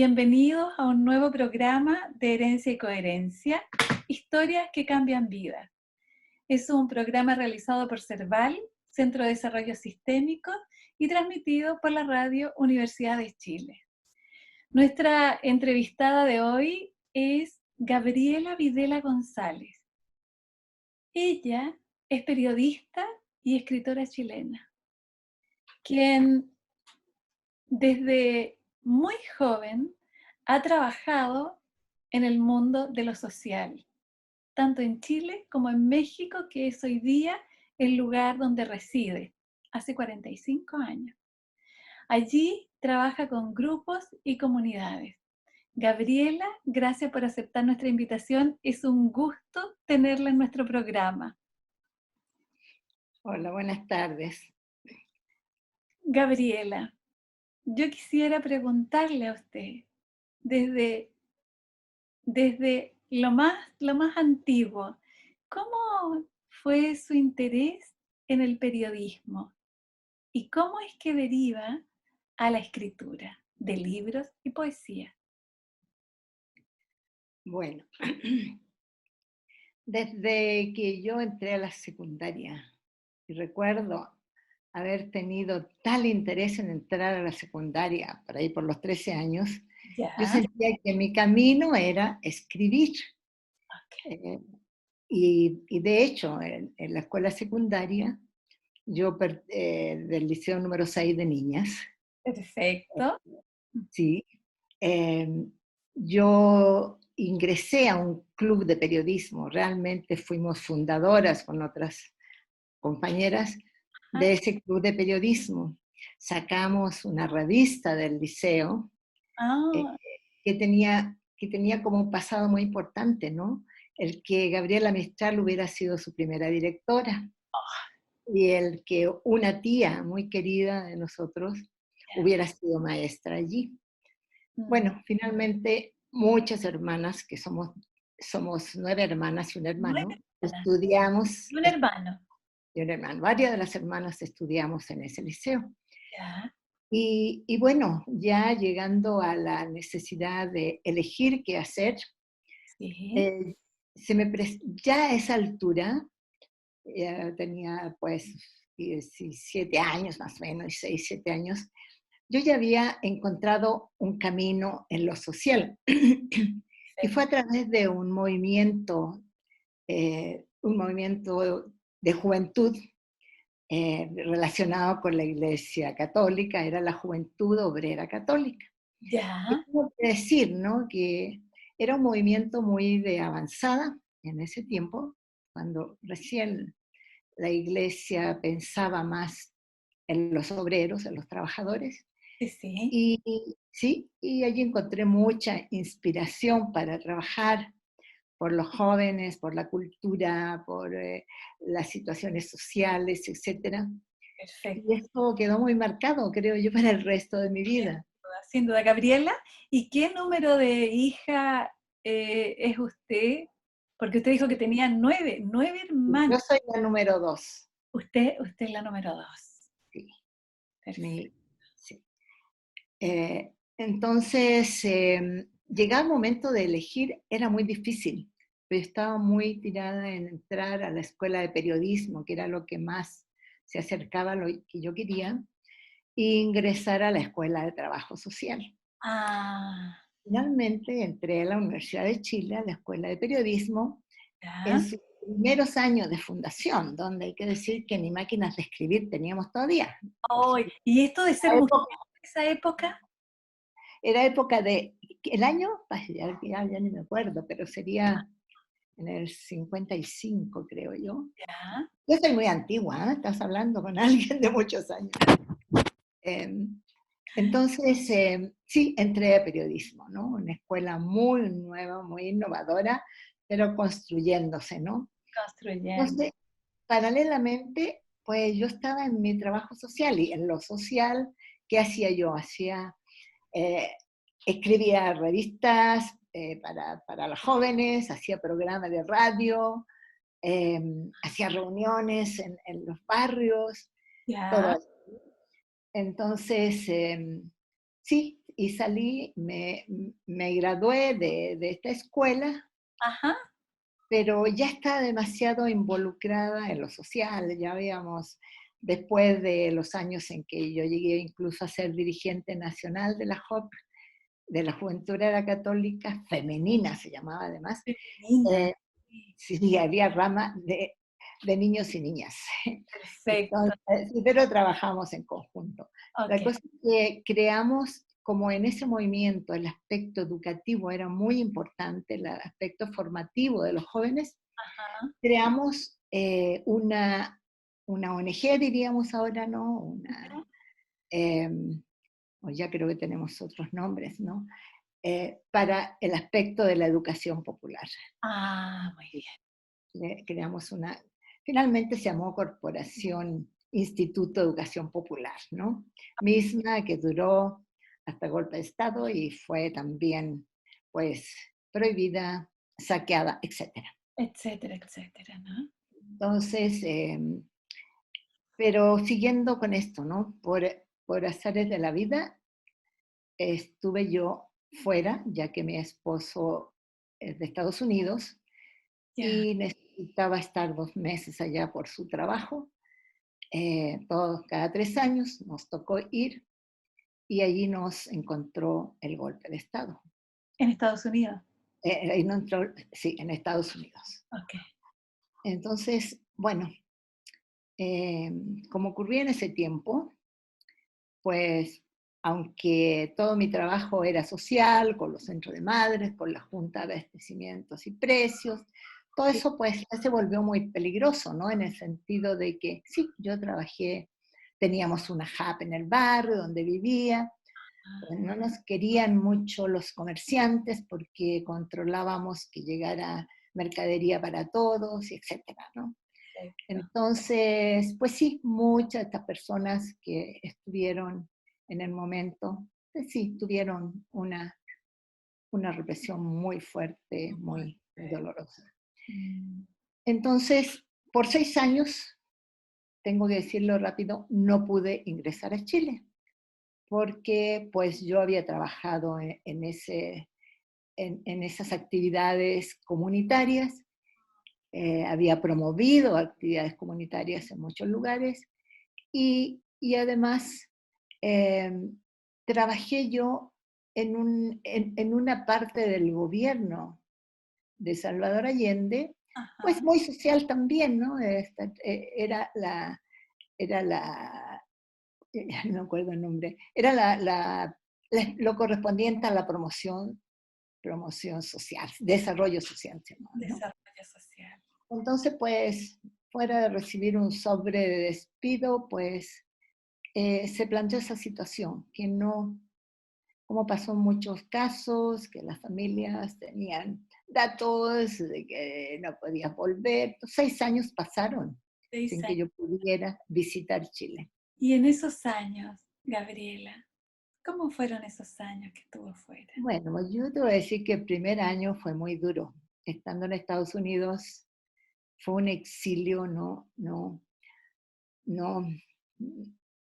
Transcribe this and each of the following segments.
Bienvenidos a un nuevo programa de Herencia y Coherencia, Historias que cambian vidas. Es un programa realizado por CERVAL, Centro de Desarrollo Sistémico, y transmitido por la Radio Universidad de Chile. Nuestra entrevistada de hoy es Gabriela Videla González. Ella es periodista y escritora chilena, quien desde muy joven ha trabajado en el mundo de lo social, tanto en Chile como en México, que es hoy día el lugar donde reside, hace 45 años. Allí trabaja con grupos y comunidades. Gabriela, gracias por aceptar nuestra invitación. Es un gusto tenerla en nuestro programa. Hola, buenas tardes. Gabriela, yo quisiera preguntarle a usted, desde lo más antiguo, ¿cómo fue su interés en el periodismo? ¿Y cómo es que deriva a la escritura de libros y poesía? Bueno, desde que yo entré a la secundaria, y recuerdo haber tenido tal interés en entrar a la secundaria, por ahí por los 13 años, yo Ya, sentía que mi camino era escribir. ok, Eh, y de hecho, en la escuela secundaria, del liceo número 6 de niñas, perfecto. sí, em, yo ingresé a un club de periodismo, realmente fuimos fundadoras con otras compañeras Ajá. de ese club de periodismo. Sacamos una revista del liceo eh, Ah, que tenía como un pasado muy importante, ¿no? El que Gabriela Mistral hubiera sido su primera directora y el que una tía muy querida de nosotros ya. hubiera sido maestra allí. Mm. Bueno, finalmente muchas hermanas, que somos 9 hermanas y un Nueve hermano, hermanas estudiamos, y un hermano. y un hermano, varias de las hermanas estudiamos en ese liceo. Ya, Y bueno, ya llegando a la necesidad de elegir qué hacer, sí, eh, ya a esa altura, ya tenía pues 17 años más o menos, 16, 7 años, yo ya había encontrado un camino en lo social. Y fue a perfecto. través de un movimiento de juventud relacionado con la Iglesia Católica, era la Juventud Obrera Católica. Y Ya, tengo que decir, ¿no?, que era un movimiento muy de avanzada en ese tiempo, cuando recién la Iglesia pensaba más en los obreros, en los trabajadores. sí, sí. Y sí, y allí encontré mucha inspiración para trabajar por los jóvenes, por la cultura, por las situaciones sociales, etcétera. Y Perfecto. esto quedó muy marcado, creo yo, para el resto de mi Sin vida. duda, sin duda. Gabriela, ¿y qué número de hija es usted? Porque usted dijo que tenía nueve hermanos. Yo soy la número 2. Usted es la número dos. Sí, Perfecto. mi, sí. Entonces, llegar al momento de elegir era muy difícil, pero estaba muy tirada en entrar a la escuela de periodismo, que era lo que más se acercaba a lo que yo quería, e ingresar a la escuela de trabajo social. Ah, Finalmente entré a la Universidad de Chile, a la escuela de periodismo, en ya. sus primeros años de fundación, donde hay que decir que ni máquinas de escribir teníamos todavía. Por Ay, supuesto. ¿y esto de ser mujer en esa época? Era época de, el año, ay, ya ni me acuerdo, pero sería en el 55, creo yo. Ya, Yo soy muy antigua, ¿eh? Estás hablando con alguien de muchos años. Eh, entonces, sí, entré a periodismo, ¿no? Una escuela muy nueva, muy innovadora, pero construyéndose, ¿no? construyendo. Entonces, paralelamente, pues yo estaba en mi trabajo social y en lo social, ¿qué hacía yo? Eh, Escribía revistas para los jóvenes, hacía programas de radio, hacía reuniones en los barrios, todo Ya, eso. Entonces, sí, y salí, me gradué de esta escuela, Ajá, pero ya estaba demasiado involucrada en lo social. Ya habíamos, después de los años en que yo llegué incluso a ser dirigente nacional de la JOC, de la Juventud Obrera Católica, femenina se llamaba además, femenina. eh, Sí, sí, había rama de niños y niñas. perfecto. Entonces, sí, pero trabajamos en conjunto. La Ok. cosa es que creamos, como en ese movimiento el aspecto educativo era muy importante, el aspecto formativo de los jóvenes, Ajá. creamos una ONG, diríamos ahora, ¿no? Ya. O ya creo que tenemos otros nombres, ¿no? Para el aspecto de la educación popular. Ah, muy bien. Creamos finalmente se llamó Corporación Instituto de Educación Popular, ¿no? Misma que duró hasta golpe de Estado y fue también, pues, prohibida, saqueada, etcétera. Etcétera, etcétera, ¿no? Entonces, pero siguiendo con esto, ¿no? Por azares de la vida, estuve yo fuera, ya que mi esposo es de Estados Unidos, Ya. y necesitaba estar 2 meses allá por su trabajo. Todos cada 3 años nos tocó ir y allí nos encontró el golpe de Estado. En Estados Unidos. Ahí no entró, sí, en Estados Unidos. Ok. Entonces, bueno, eh, como ocurría en ese tiempo, pues aunque todo mi trabajo era social, con los centros de madres, con la Junta de Abastecimientos y Precios, todo Sí. eso pues ya se volvió muy peligroso, ¿no? En el sentido de que sí, yo trabajé, teníamos una hub en el barrio donde vivía, Ah, pues no nos querían mucho los comerciantes porque controlábamos que llegara mercadería para todos, y etcétera, ¿no? perfecto. Entonces, pues sí, muchas de estas personas que estuvieron en el momento, pues sí, tuvieron una represión muy fuerte, muy, muy dolorosa. Mm, Entonces, por 6 años, tengo que decirlo rápido, no pude ingresar a Chile, porque pues yo había trabajado en esas actividades comunitarias, había promovido actividades comunitarias en muchos lugares y además eh, trabajé yo en una parte del gobierno de Salvador Allende, pues ajá. muy social también, ¿no? Era la, no me acuerdo el nombre, era lo correspondiente a la promoción social, desarrollo social, se llamaba, ¿no? Desarrollo social. Entonces, pues, fuera de recibir un sobre de despido, pues se planteó esa situación, que no, como pasó en muchos casos, que las familias tenían datos de que no podías volver. 6 años pasaron Seis sin que años. yo pudiera visitar Chile. Y en esos años, Gabriela, ¿cómo fueron esos años que estuvo fuera? Bueno, pues yo te voy a decir que el primer año fue muy duro. Estando en Estados Unidos fue un exilio, no,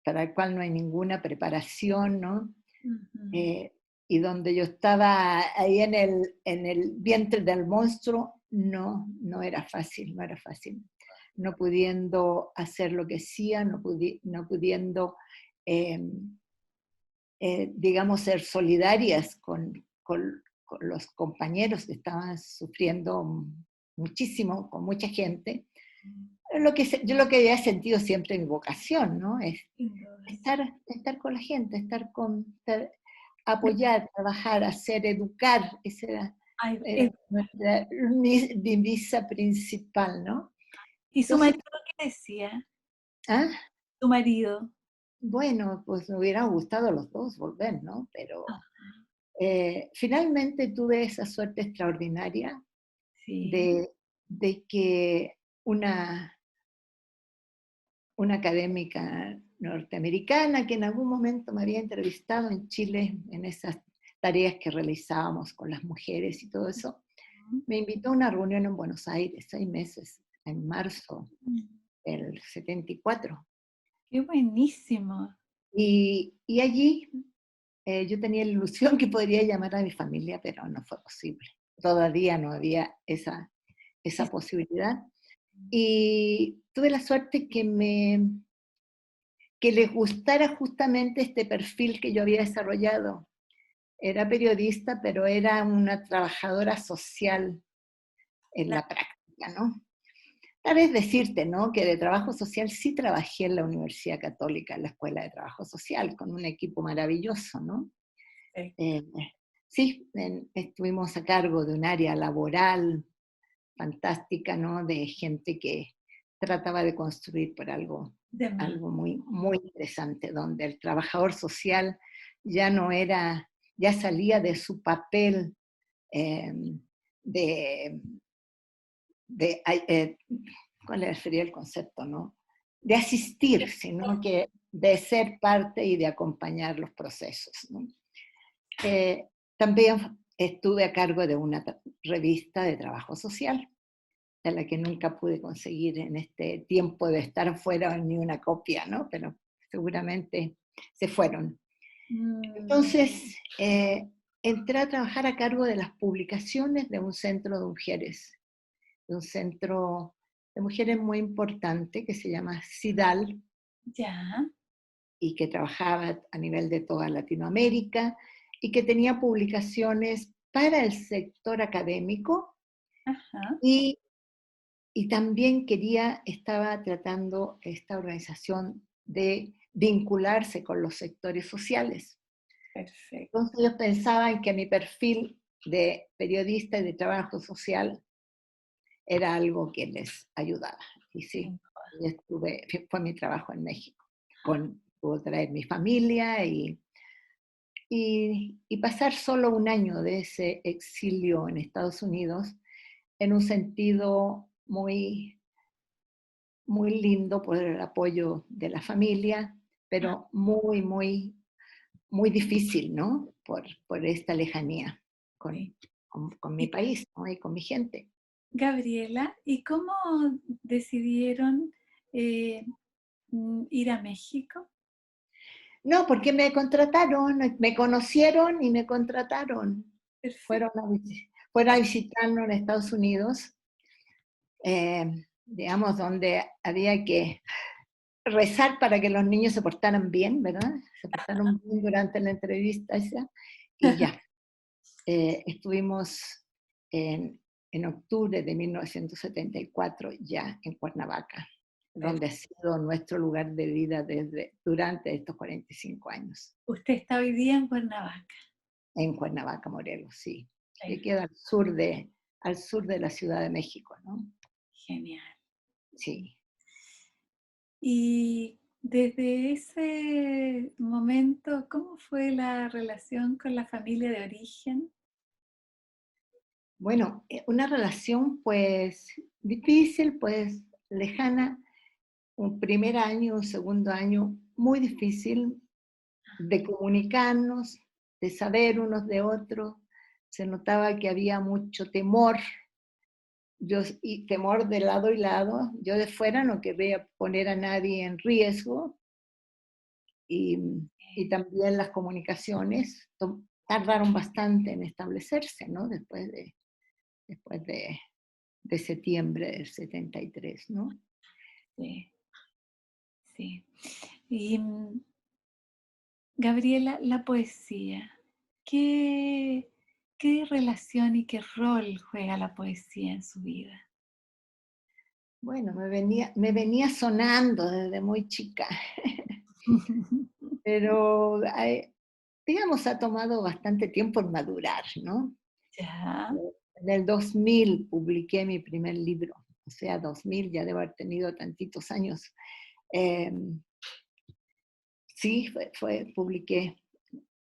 para el cual no hay ninguna preparación, ¿no? Ujú. Eh, y donde yo estaba ahí en el vientre del monstruo, no era fácil, no era fácil. No pudiendo hacer lo que hacía, no pudiendo, eh, digamos, ser solidarias con los compañeros que estaban sufriendo muchísimo, con mucha gente. Yo lo que había sentido siempre en mi vocación, ¿no? Es Sin duda, sí. estar con la gente, apoyar, trabajar, hacer, educar. Esa Ay, era nuestra divisa principal, ¿no? ¿y su Entonces, marido qué decía? ah, ¿Tu marido? bueno, pues me hubieran gustado los dos volver, ¿no? Pero Ah, finalmente tuve esa suerte extraordinaria sí, de, de que una una académica norteamericana que en algún momento me había entrevistado en Chile en esas tareas que realizábamos con las mujeres y todo eso, me invitó a una reunión en Buenos Aires, 6 meses, en marzo mm, del 74. qué buenísimo. Y allí yo tenía la ilusión que podría llamar a mi familia, pero no fue posible. Todavía no había esa posibilidad. Y tuve la suerte que les gustara justamente este perfil que yo había desarrollado. Era periodista, pero era una trabajadora social en la práctica, ¿no? Tal vez decirte, ¿no? Que de trabajo social sí trabajé en la Universidad Católica, en la Escuela de Trabajo Social, con un equipo maravilloso, ¿no? Sí. Eh, sí, estuvimos a cargo de un área laboral fantástica, ¿no? De gente que trataba de construir por De más. algo muy, muy interesante, donde el trabajador social ya no era, ya salía de su papel eh, de, de ¿cuál sería el concepto, no? De asistir, sino que de ser parte y de acompañar los procesos, ¿no? También estuve a cargo de una revista de trabajo social, de la que nunca pude conseguir en este tiempo de estar fuera ni una copia, ¿no? Pero seguramente se fueron. Mm, Entonces, entré a trabajar a cargo de las publicaciones de un centro de mujeres, de un centro de mujeres muy importante que se llama CIDAL ya, y que trabajaba a nivel de toda Latinoamérica y que tenía publicaciones para el sector académico ajá, y, y también estaba tratando esta organización de vincularse con los sectores sociales. perfecto. Entonces ellos pensaban que mi perfil de periodista y de trabajo social era algo que les ayudaba. Y sí, fue mi trabajo en México. Pude traer mi familia y pasar solo un año de ese exilio en Estados Unidos en un sentido muy, muy lindo por el apoyo de la familia, pero muy, muy, muy difícil, ¿no? Por esta lejanía Sí. con mi Y país, ¿no? Y con mi gente. Gabriela, ¿y cómo decidieron eh, ir a México? No, porque me contrataron, me conocieron y me contrataron. Perfecto. Fueron a visitarnos en Estados Unidos, digamos, donde había que rezar para que los niños se portaran bien, ¿verdad? Se portaron bien durante la entrevista esa, y ya. Estuvimos en octubre de 1974 ya en Cuernavaca, donde ha sido nuestro lugar de vida durante estos 45 años. Usted está hoy día en Cuernavaca. En Cuernavaca, Morelos, sí, que Perfecto. queda al sur de la Ciudad de México, ¿no? Genial. Sí. Y desde ese momento, ¿cómo fue la relación con la familia de origen? Bueno, una relación pues difícil, pues lejana, un primer año, un segundo año muy difícil de comunicarnos, de saber unos de otros. Se notaba que había mucho temor, y temor de lado y lado. Yo de fuera no quería poner a nadie en riesgo y, y también las comunicaciones tardaron bastante en establecerse, ¿no? Después de septiembre del 73, ¿no? Sí, sí. Y Gabriela, la poesía, ¿qué, qué relación y qué rol juega la poesía en su vida? Bueno, me venía sonando desde muy chica, pero digamos, ha tomado bastante tiempo en madurar, ¿no? Ya, En el 2000 publiqué mi primer libro, o sea, 2000 ya debo haber tenido tantitos años. Eh, sí, publiqué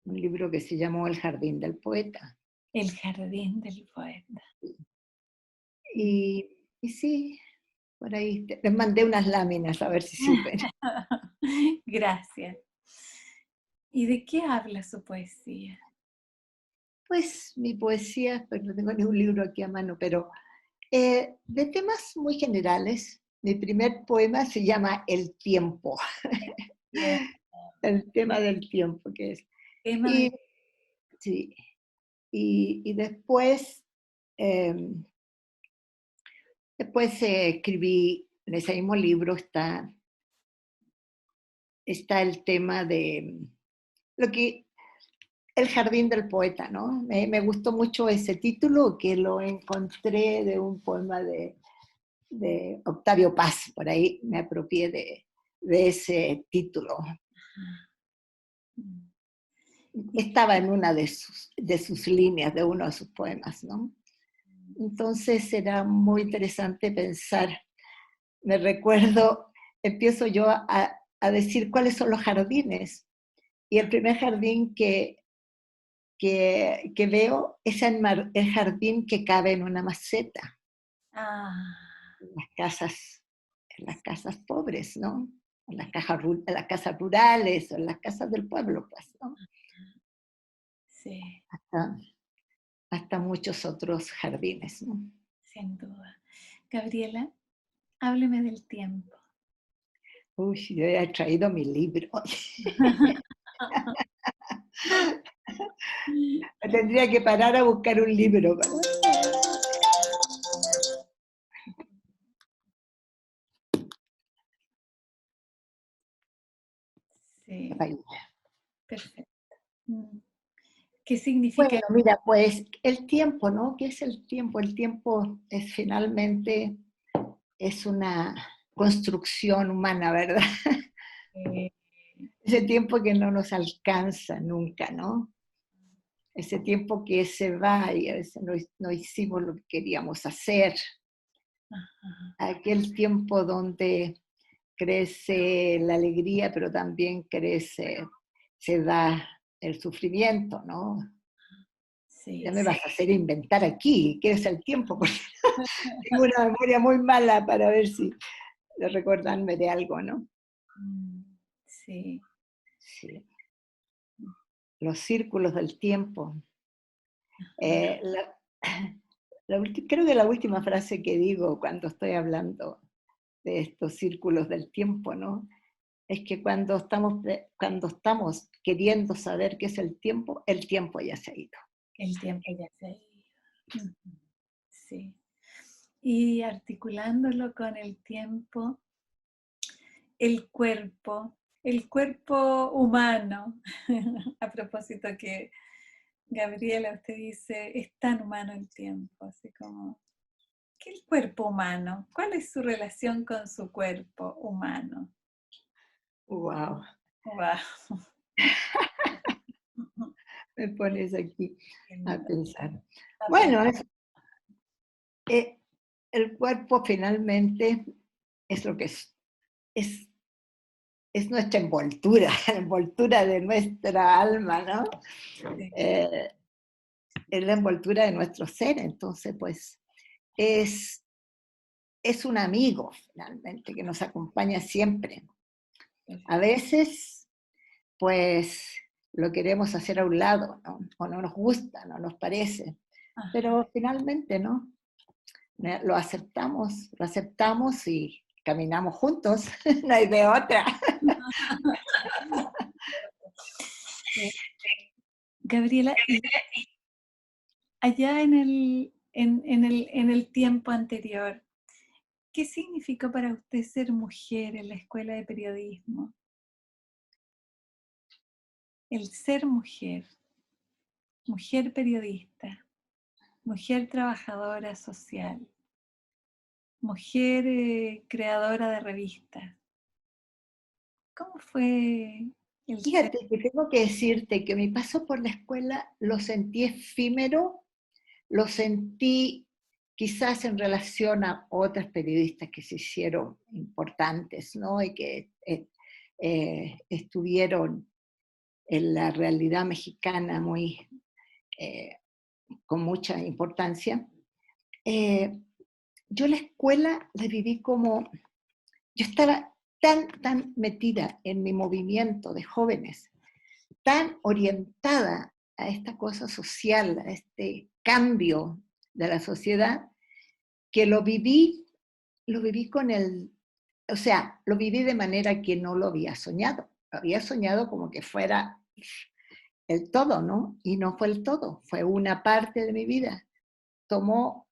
un libro que se llamó El Jardín del Poeta. el jardín del poeta. Y sí, por ahí les mandé unas láminas a ver si sirven. Gracias. ¿Y de qué habla su poesía? Pues mi poesía, pues no tengo ningún libro aquí a mano, pero de temas muy generales. Mi primer poema se llama El tiempo, Bien. el tema del tiempo, que es. tema de... Y, sí, y después, em, después escribí, en ese mismo libro está el tema de lo que el jardín del poeta, ¿no? Me gustó mucho ese título, que lo encontré de un poema de Octavio Paz, por ahí me apropié de ese título. Estaba en una de sus líneas, de uno de sus poemas, ¿no? Entonces era muy interesante pensar, me recuerdo, empiezo yo a decir cuáles son los jardines, y el primer jardín que veo es el jardín que cabe en una maceta, Ah, en las casas pobres, ¿no? En las casas rurales o en las casas del pueblo, pues, ¿no? sí, Hasta, hasta muchos otros jardines, ¿no? sin duda. Gabriela, hábleme del tiempo. Uy, yo he traído mi libro. Tendría que parar a buscar un libro. Sí, Ay. perfecto. Mm. ¿Qué significa? Bueno, mira, pues el tiempo, ¿no? ¿Qué es el tiempo? El tiempo es finalmente es una construcción humana, ¿verdad? eh, Ese tiempo que no nos alcanza nunca, ¿no? Ese tiempo que se va y a veces no hicimos lo que queríamos hacer. ajá, Aquel tiempo donde crece la alegría, pero también se da el sufrimiento, ¿no? Ya sí, me sí. vas a hacer inventar aquí, ¿qué es el tiempo? Porque tengo una memoria muy mala para ver si de recordarme de algo, ¿no? Mm, sí. Sí. Los círculos del tiempo. Ajá, Eh, la, creo que la última frase que digo cuando estoy hablando de estos círculos del tiempo, ¿no? Es que cuando estamos queriendo saber qué es el tiempo ya se ha ido. el tiempo ya se ha ido. Ujú, sí. Y articulándolo con el tiempo, el cuerpo humano. A propósito que Gabriela, usted dice, es tan humano el tiempo, así como, ¿qué es el cuerpo humano? ¿Cuál es su relación con su cuerpo humano? Wow, Wow. me pones aquí a pensar. A Bueno, eh, el cuerpo finalmente es lo que es, es nuestra envoltura, la envoltura de nuestra alma, ¿no? sí. Eh, es la envoltura de nuestro ser, entonces pues es, es un amigo finalmente que nos acompaña siempre. A veces pues lo queremos hacer a un lado, ¿no? O no nos gusta, no nos parece, Ajá. pero finalmente no, lo aceptamos y caminamos juntos, no hay de otra. Eh, Gabriela, y allá en el tiempo anterior, ¿qué significó para usted ser mujer en la escuela de periodismo? El ser mujer, mujer periodista, mujer trabajadora social, mujer creadora de revistas. ¿Cómo fue el ser? Fíjate que tengo que decirte que mi paso por la escuela lo sentí efímero, lo sentí quizás en relación a otras periodistas que se hicieron importantes, ¿no? Y que estuvieron en la realidad mexicana eh, con mucha importancia. Eh, yo la escuela la viví como, yo estaba tan metida en mi movimiento de jóvenes, tan orientada a esta cosa social, a este cambio de la sociedad, que lo viví con o sea, lo viví de manera que no lo había soñado. Lo había soñado como que fuera el todo, ¿no? Y no fue el todo, fue una parte de mi vida. Tomó,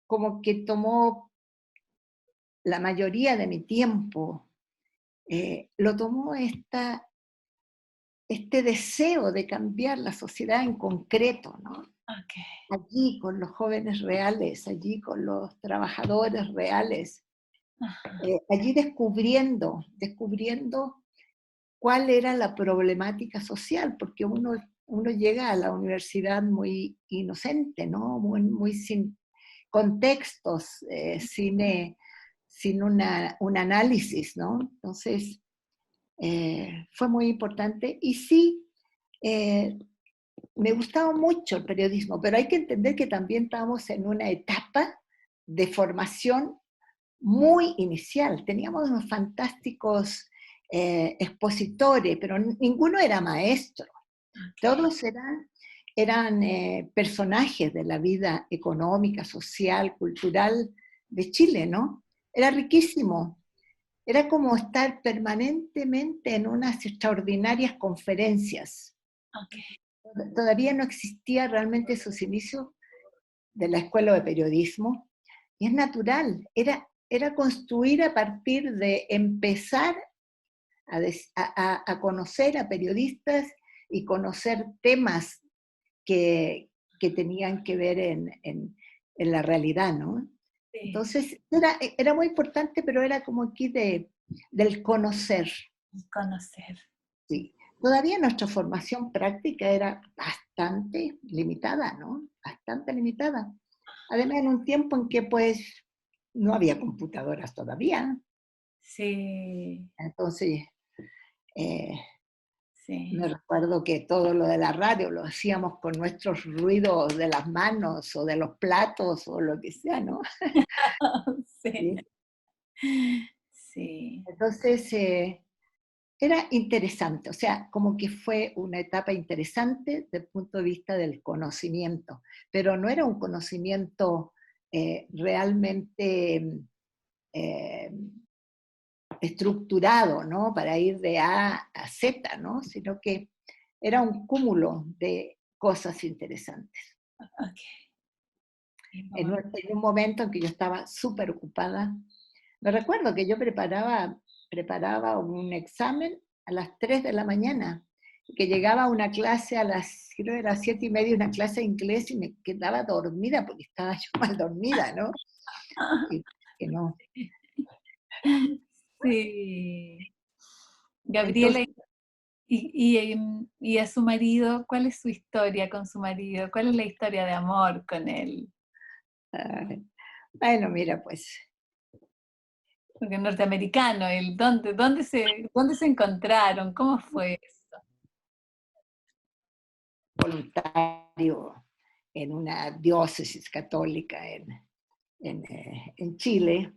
como que tomó la mayoría de mi tiempo, lo tomó este deseo de cambiar la sociedad en concreto, ¿no? Okay. Allí con los jóvenes reales, allí con los trabajadores reales, Ajá. allí descubriendo cuál era la problemática social, porque uno llega a la universidad muy inocente, ¿no? Muy sin contextos, sin un análisis, ¿no? Entonces, fue muy importante. Y sí, eh, me gustaba mucho el periodismo, pero hay que entender que también estábamos en una etapa de formación muy inicial. Teníamos unos fantásticos expositores, pero ninguno era maestro. Okay. Todos eran personajes de la vida económica, social, cultural de Chile, ¿no? Era riquísimo. Era como estar permanentemente en unas extraordinarias conferencias. Okay. Todavía no existía realmente esos inicios de la escuela de periodismo, y es natural, era construir a partir de empezar a conocer a periodistas y conocer temas que, que tenían que ver en la realidad, ¿no? Sí. Entonces, era muy importante, pero era como aquí del conocer, Conocer. sí. Todavía nuestra formación práctica era bastante limitada, ¿no? Bastante limitada. Además, en un tiempo en que pues no había computadoras todavía. Sí. Entonces, eh, me Sí. recuerdo que todo lo de la radio lo hacíamos con nuestros ruidos de las manos o de los platos o lo que sea, ¿no? Sí. Sí. Sí. Entonces, era interesante, o sea, como que fue una etapa interesante desde el punto de vista del conocimiento, pero no era un conocimiento realmente eh, estructurado, ¿no? Para ir de A a Z, ¿no? Sino que era un cúmulo de cosas interesantes. Okay. En un momento en que yo estaba súper ocupada, me recuerdo que yo preparaba un examen a las 3 de la mañana, y que llegaba a una clase creo que a las 7:30, una clase de inglés, y me quedaba dormida porque estaba yo mal dormida, ¿no? Y que no. Sí. Gabriela, Entonces, y a su marido, ¿cuál es su historia con su marido? ¿Cuál es la historia de amor con él? ay, bueno, mira, pues Porque es norteamericano, él, ¿dónde se encontraron? ¿Cómo fue eso? voluntario en una diócesis católica en Chile,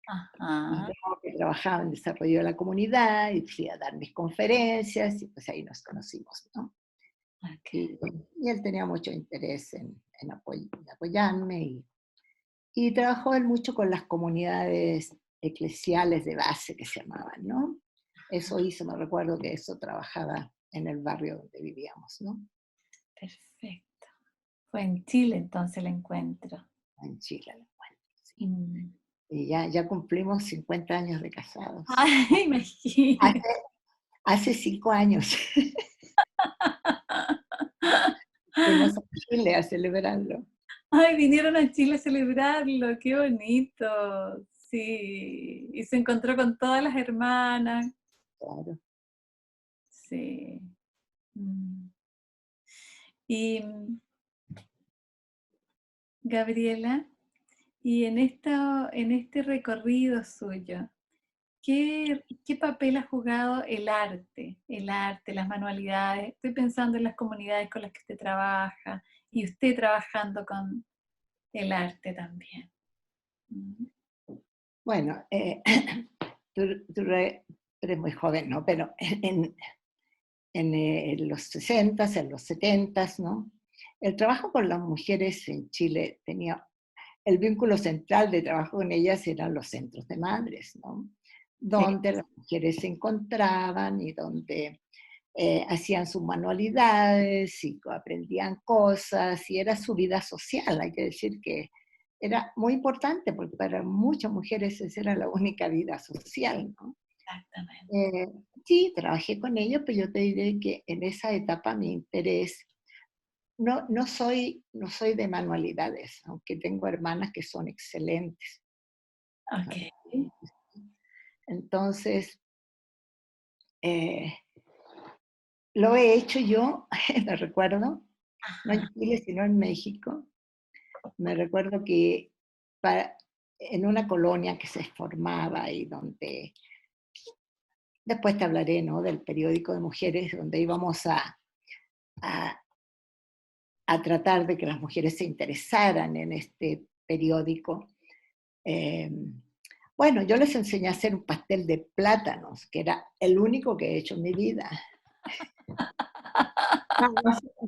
y Ajá, yo que trabajaba en desarrollo de la comunidad y fui a dar mis conferencias y pues ahí nos conocimos, ¿no? ok. Y él tenía mucho interés en apoyarme y trabajó él mucho con las comunidades eclesiales de base que se llamaban, ¿no? Eso hizo, me recuerdo que eso trabajaba en el barrio donde vivíamos, ¿no? Perfecto. Fue en Chile entonces el encuentro. En Chile. Bueno, sí. Mm. Y ya cumplimos 50 años de casados. Ay, imagínate. Hace, hace 5 años fuimos a Chile a celebrarlo. Ay, vinieron a Chile a celebrarlo, qué bonito. Sí, y se encontró con todas las hermanas. Claro. Sí. Mm. Y Gabriela, y en este recorrido suyo, ¿qué papel ha jugado el arte? El arte, las manualidades. Estoy pensando en las comunidades con las que usted trabaja y usted trabajando con el arte también. Mm. Bueno, eres muy joven, ¿no? Pero en los 60s, en los 70s, ¿no? El trabajo con las mujeres en Chile tenía, el vínculo central de trabajo con ellas eran los centros de madres, ¿no? Sí. Donde las mujeres se encontraban y donde hacían sus manualidades y aprendían cosas, y era su vida social. Hay que decir que era muy importante, porque para muchas mujeres esa era la única vida social, ¿no? Exactamente. Eh, sí, trabajé con ellos, pero yo te diré que en esa etapa mi interés, no soy de manualidades, aunque tengo hermanas que son excelentes. Ok. Entonces, eh, lo he hecho yo, me recuerdo, no en Ajá. Chile, sino en México. Me recuerdo que pa- en una colonia que se formaba y donde, después te hablaré, ¿no?, del periódico de mujeres, donde íbamos a, a tratar de que las mujeres se interesaran en este periódico. Eh, bueno, yo les enseñé a hacer un pastel de plátanos, que era el único que he hecho en mi vida.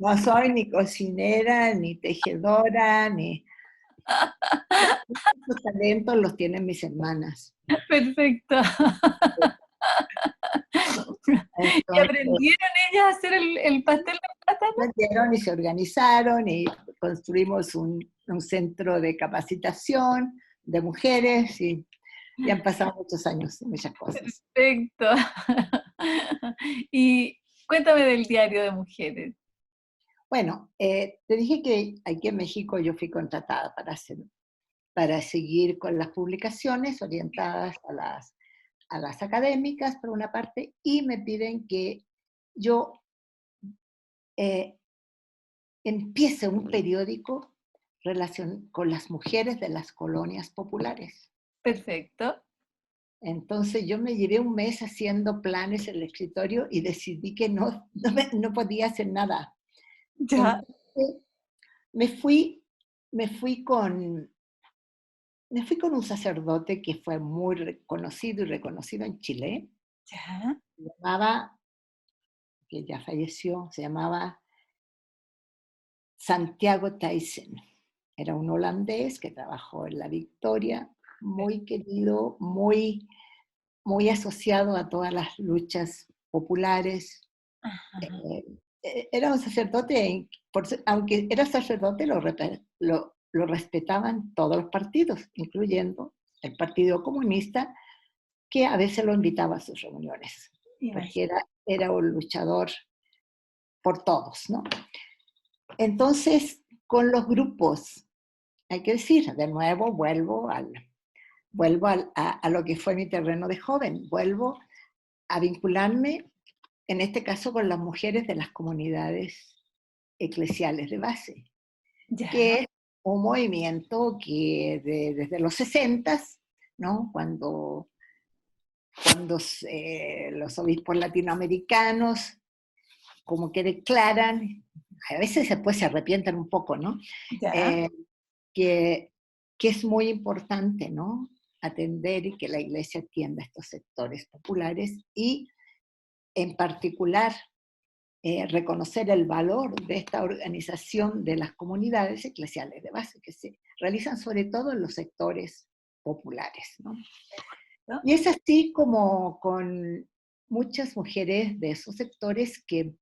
No soy ni cocinera, ni tejedora, ni... Los talentos los tienen mis hermanas. Perfecto. ¿Y Entonces, aprendieron ellas a hacer el pastel de plátano? aprendieron y se organizaron y construimos un centro de capacitación de mujeres y han pasado muchos años y muchas cosas. Perfecto. Y cuéntame del diario de mujeres. Bueno, te dije que aquí en México yo fui contratada para seguir con las publicaciones orientadas a las académicas, por una parte, y me piden que yo eh, empiece un periódico con las mujeres de las colonias populares. Perfecto. Entonces yo me llevé un mes haciendo planes en el escritorio y decidí que no podía hacer nada. Ya, Entonces me fui, me fui con, me fui con un sacerdote que fue muy reconocido y reconocido en Chile. ya. Se llamaba, que ya falleció, se llamaba Santiago Thijssen. Era un holandés que trabajó en la Victoria, muy querido, muy asociado a todas las luchas populares. Ajá. Eh, Era un sacerdote, aunque era sacerdote, lo respetaban todos los partidos, incluyendo el Partido Comunista, que a veces lo invitaba a sus reuniones, porque Imagínate. era un luchador por todos, ¿no? Entonces, con los grupos, hay que decir, de nuevo vuelvo a lo que fue mi terreno de joven, vuelvo a vincularme, en este caso, con las mujeres de las comunidades eclesiales de base, que Ya. es un movimiento que desde los 60, ¿no?, cuando los obispos latinoamericanos como que declaran, a veces después se arrepienten un poco, ¿no?, Ya. eh, que, que es muy importante, ¿no?, atender y que la iglesia atienda a estos sectores populares y, en particular, reconocer el valor de esta organización de las comunidades eclesiales de base, que se realizan sobre todo en los sectores populares, ¿no? ¿No? Y es así como con muchas mujeres de esos sectores que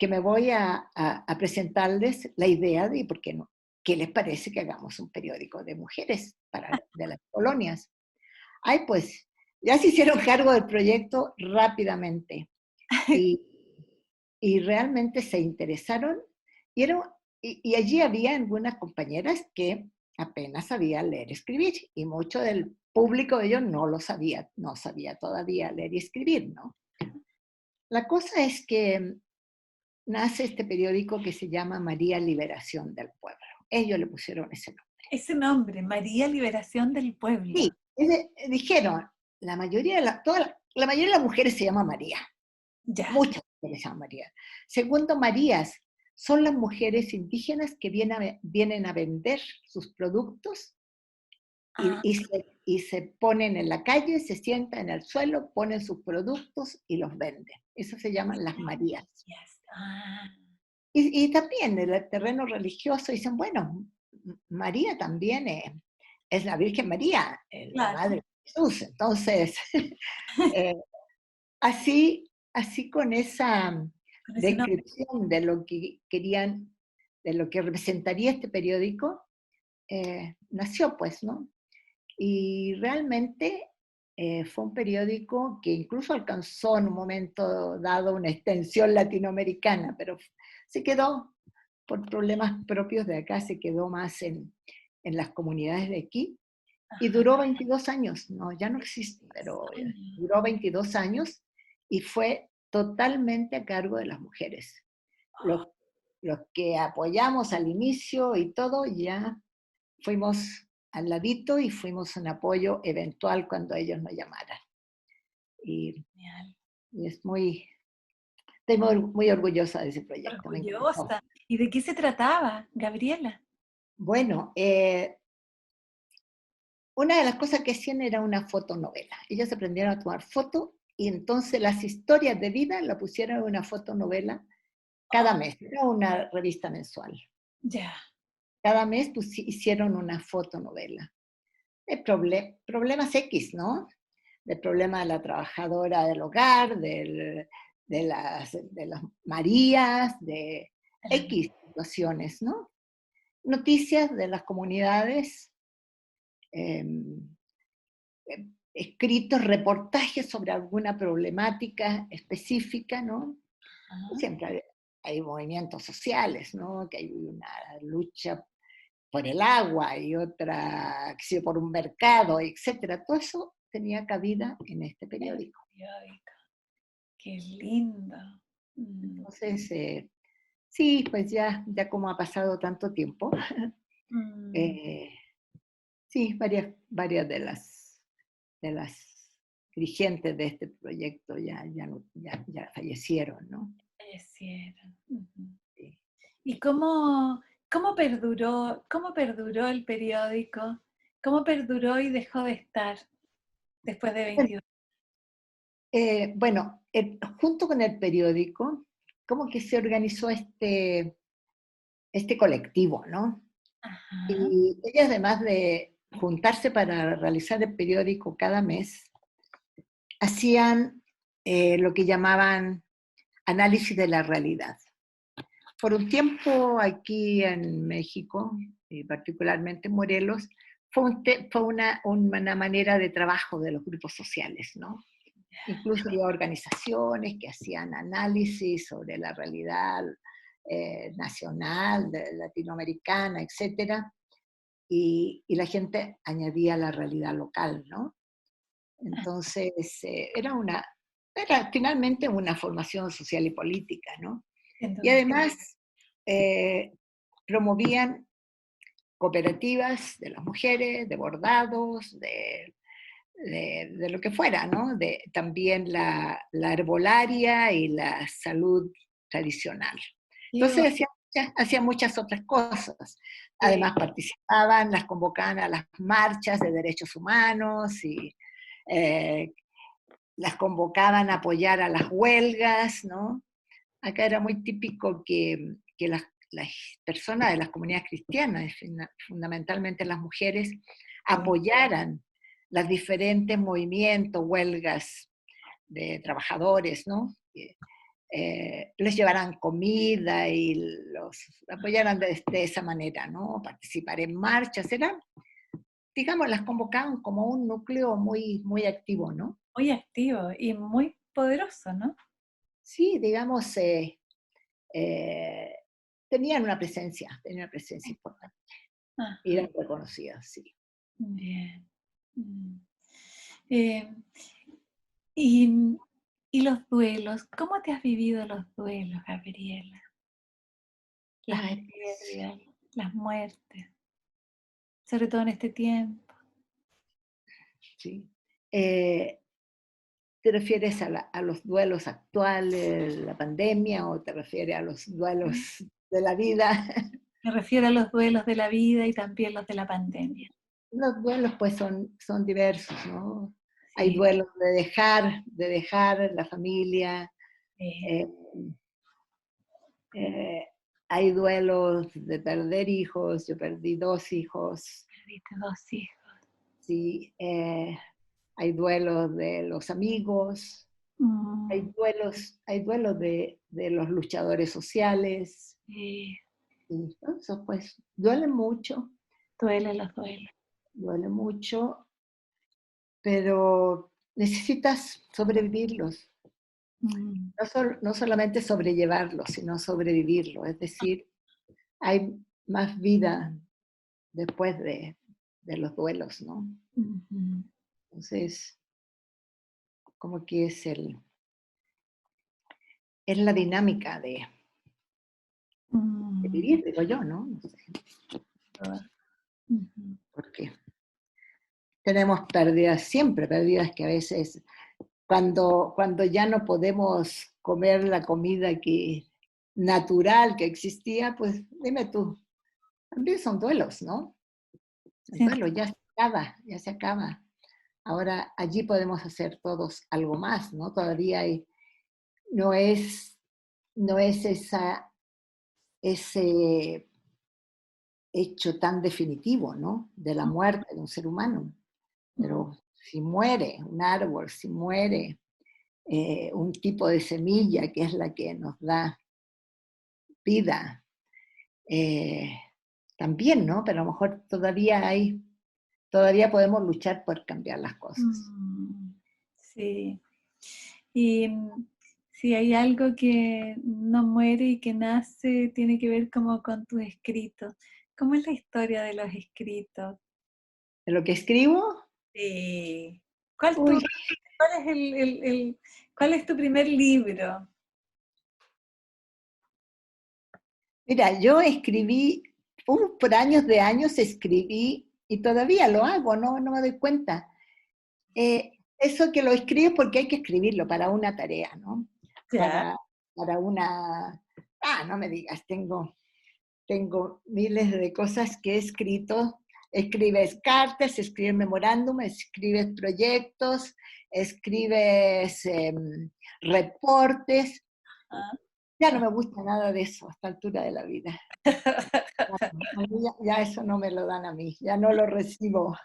me voy a presentarles la idea de, ¿por qué no?, ¿qué les parece que hagamos un periódico de mujeres de las colonias? Ay, pues ya se hicieron cargo del proyecto rápidamente y, y realmente se interesaron y, y allí había algunas compañeras que apenas sabían leer y escribir, y mucho del público de ellos no lo sabía, no sabía todavía leer y escribir, ¿no? La cosa es que nace este periódico que se llama María Liberación del Pueblo. Ellos le pusieron ese nombre. Ese nombre, María Liberación del Pueblo. Sí, dijeron, la mayoría de las mujeres se llama María, Ya. muchas mujeres se llaman María. Segundo, Marías son las mujeres indígenas que vienen a vender sus productos Ah, y se ponen en la calle, se sientan en el suelo, ponen sus productos y los venden. Eso se llaman las Marías. yes. Ah, Y también en el terreno religioso dicen, bueno, María también es la Virgen María, la claro. Madre de Jesús. Entonces, eh, así, así con esa Con ese nombre. descripción de lo que querían, de lo que representaría este periódico, nació pues, ¿no? Y realmente fue un periódico que incluso alcanzó en un momento dado una extensión latinoamericana, pero se quedó, por problemas propios de acá, se quedó más en las comunidades de aquí, y Ajá. duró 22 años, no, ya no existe, 22 pero años. duró 22 años y fue totalmente a cargo de las mujeres. Oh, Los, los que apoyamos al inicio y todo, ya fuimos al ladito y fuimos un apoyo eventual cuando ellos nos llamaran. Y, genial. y es estoy muy orgullosa de ese proyecto, me encantó. Orgullosa. ¿Y de qué se trataba, Gabriela? Bueno, una de las cosas que hacían era una fotonovela. Ellos aprendieron a tomar fotos y entonces las historias de vida la pusieron en una fotonovela cada Oh, mes. Era una revista mensual. ya. Cada mes hicieron una fotonovela. De problemas X, ¿no? Del problema de la trabajadora del hogar, de las Marías, de X situaciones, ¿no? Noticias de las comunidades, eh, escritos, reportajes sobre alguna problemática específica, ¿no? Ajá. Siempre hay movimientos sociales, ¿no? Que hay una lucha por el agua y otra que sí, por un mercado, etcétera. Todo eso tenía cabida en este El periódico. periódico. Qué lindo. Mm, Entonces, sí, pues ya como ha pasado tanto tiempo, mm. eh, sí, varias de las dirigentes de este proyecto ya fallecieron, ¿no? Fallecieron. Ujú. Sí. ¿Y cómo perduró el periódico? ¿Cómo perduró y dejó de estar después de Bueno, 22? bueno, junto con el periódico, como que se organizó este colectivo, ¿no? Ajá. Y ellas, además de juntarse para realizar el periódico cada mes, hacían lo que llamaban análisis de la realidad. Por un tiempo aquí en México, y particularmente en Morelos, fue una manera de trabajo de los grupos sociales, ¿no? Incluso había organizaciones que hacían análisis sobre la realidad nacional, latinoamericana, etcétera, y la gente añadía la realidad local, ¿no? Ah, Entonces, era finalmente una formación social y política, ¿no? sin Y duda. además eh, promovían cooperativas de las mujeres, de bordados, de lo que fuera, ¿no? También la herbolaria y la salud tradicional. Qué Entonces hacían muchas otras cosas. bonito. Además participaban, las convocaban a las marchas de derechos humanos y eh, las convocaban a apoyar a las huelgas, ¿no? Acá era muy típico que las personas de las comunidades cristianas, fundamentalmente las mujeres, apoyaran los diferentes movimientos, huelgas de trabajadores, ¿no? Les llevaran comida y los apoyaran de esa manera, ¿no? Participar en marchas, digamos, las convocaban como un núcleo muy activo, ¿no? Muy activo y muy poderoso, ¿no? Sí, digamos, eh, tenían una presencia importante y Ajá. eran reconocidas, sí. Bien. Mm. Eh, y, y los duelos, ¿cómo te has vivido los duelos, Gabriela? Las Ay, pues, pérdidas, las muertes, sobre todo en este tiempo. sí. Eh, ¿Te refieres a los duelos actuales, la pandemia, o te refieres a los duelos de la vida? Me refiero a los duelos de la vida y también los de la pandemia. Los duelos pues son diversos, ¿no? Hay Sí, duelos de dejar la familia, sí, eh, eh, hay duelos de perder hijos, yo perdí 2 hijos, perdiste 2 hijos. sí, hay duelos de los amigos, Mm, Hay duelos de los luchadores sociales, sí, y todo eso pues duele mucho, duele, los duele. duele mucho, pero necesitas sobrevivirlos. Mm, No solamente sobrellevarlo, sino sobrevivirlo. Es decir, hay más vida después de los duelos, ¿no? ujú, Entonces, como que es la dinámica de mm, vivir, digo yo, ¿no? No sé, todo. Ujú. porque tenemos pérdidas, siempre pérdidas que a veces, cuando ya no podemos comer la comida natural que existía, pues dime tú, también son duelos, ¿no? El Sí. duelo ya se acaba, ya se acaba. Ahora allí podemos hacer todos algo más, ¿no? Todavía no es, no es ese hecho tan definitivo, ¿no? De la muerte de un ser humano. Mm, Pero si muere un árbol, si muere un tipo de semilla que es la que nos da vida, eh, también, ¿no? Pero a lo mejor todavía podemos luchar por cambiar las cosas. mm, sí. Y si hay algo que no muere y que nace, tiene que ver como con tus escritos. ¿Cómo es la historia de los escritos? De lo que escribo, Sí. ¿Cuál, uy, cuál es cuál es tu primer libro? mira, yo escribí, por años de años escribí, y todavía lo hago, no me doy cuenta. Eso que lo escribo porque hay que escribirlo para una tarea, ¿no? Ya. Para una... no me digas, tengo miles de cosas que he escrito. Escribes cartas, escribes memorándum, escribes proyectos, escribes reportes. Ah. Ya no me gusta nada de eso a esta altura de la vida. A mí ya eso no me lo dan a mí, ya no lo recibo,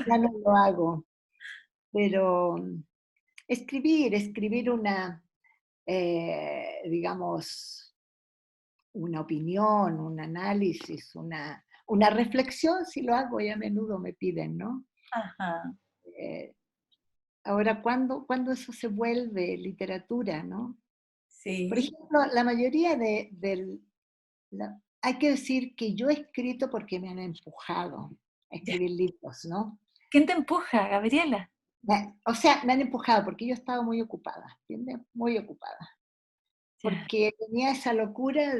ya no lo hago. Pero escribir digamos, una opinión, un análisis, una reflexión, si lo hago y a menudo me piden, ¿no? Ajá. Eh, Ahora, ¿cuándo eso se vuelve literatura, no? Por Sí. ejemplo, la mayoría hay que decir que yo he escrito porque me han empujado a Ya. escribir libros, ¿no? ¿Quién te empuja, Gabriela? O sea, me han empujado porque yo estaba muy ocupada, ¿entiendes? Muy ocupada. Ya. Porque tenía esa locura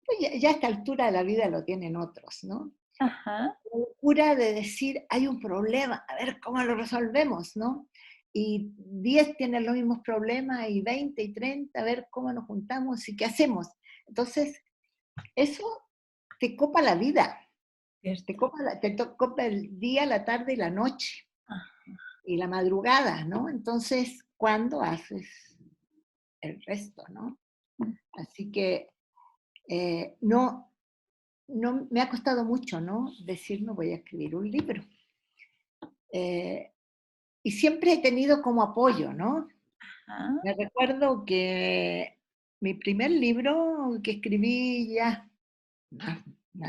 pues ya a esta altura de la vida lo tienen otros, ¿no? Ajá. La locura de decir, hay un problema, a ver cómo lo resolvemos, ¿no? Y 10 tienen los mismos problemas, y 20 y 30, a ver cómo nos juntamos y qué hacemos. Entonces, eso te copa la vida, Cierto. copa el día, la tarde y la noche, Ah, y la madrugada, ¿no? Entonces, ¿cuándo haces el resto, no? mm, Así que no, me ha costado mucho, ¿no? Decir, no voy a escribir un libro. Eh, y siempre he tenido como apoyo, ¿no? ajá. Me recuerdo que mi primer libro que escribí ya,